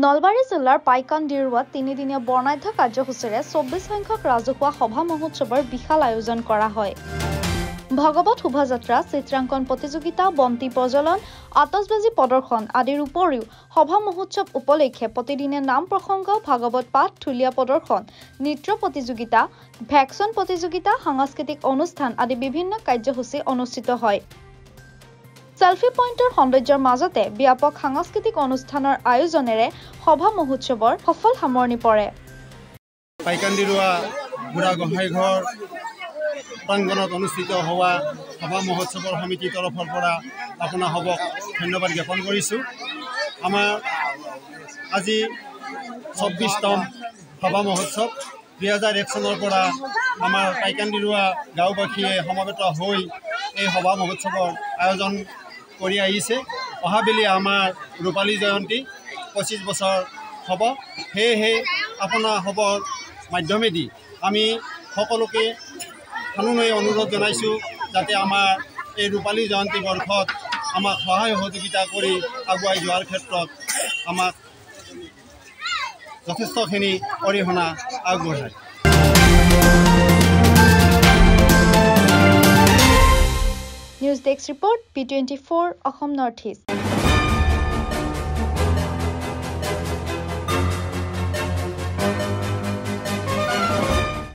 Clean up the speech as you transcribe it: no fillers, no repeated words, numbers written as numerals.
নলবাৰী জিলাৰ পাইকানদিৰুৱাত তিনিদিনীয়া বৰ্ণাঢ্য কাৰ্যসূচীৰে 24 সংখ্যক ৰাজহুৱা সভা মহোৎসৱৰ বিশাল আয়োজন কৰা হয়। ভগৱত শোভাযাত্ৰা, চিত্ৰাংকন প্ৰতিযোগিতা, বন্তি প্ৰজ্বলন, আতচবাজি প্ৰদৰ্শন আদিৰ উপৰিও সভা মহোৎসৱ উপলক্ষে প্ৰতিদিনে নাম প্ৰসংগ, ভাগৱত পাঠ, ঢুলীয়া প্ৰদৰ্শন, নৃত্য প্ৰতিযোগিতা, ভেকচন প্ৰতিযোগিতা, সাংস্কৃতিক অনুষ্ঠান আদি বিভিন্ন কাৰ্যসূচী অনুষ্ঠিত হয়। সেলফি পইণ্টৰ সৌন্দৰ্যৰ মাজতে ব্যাপক সাংস্কৃতিক অনুষ্ঠানৰ আয়োজনেৰে সভা মহোৎসৱৰ সফল সামৰণি পৰে। পাইকানদিৰুৱা বুঢ়া গোহাঁইঘৰ প্ৰাংগণত অনুষ্ঠিত হোৱা সভা মহোৎসৱৰ সমিতিৰ তৰফৰ পৰা আপোনাসবক ধন্যবাদ জ্ঞাপন কৰিছোঁ। আমাৰ আজি 24তম সভা মহোৎসৱ 2001 চনৰ পৰা আমাৰ পাইকানদিৰুৱা গাঁওবাসীয়ে সমবেত হৈ এই সভা মহোৎসৱৰ আয়োজন কৰি আহিছে। অহাবেলি আমাৰ ৰূপালী জয়ন্তী 25 বছৰ হ'ব। সেয়েহে আপোনাসবৰ মাধ্যমেদি আমি সকলোকে সানুনয় অনুৰোধ জনাইছোঁ যাতে আমাৰ এই ৰূপালী জয়ন্তী বৰ্ষত আমাক সহায় সহযোগিতা কৰি আগুৱাই যোৱাৰ ক্ষেত্ৰত আমাক যথেষ্টখিনি অৰিহণা আগবঢ়ায়। News desk report, P24 Assam north east.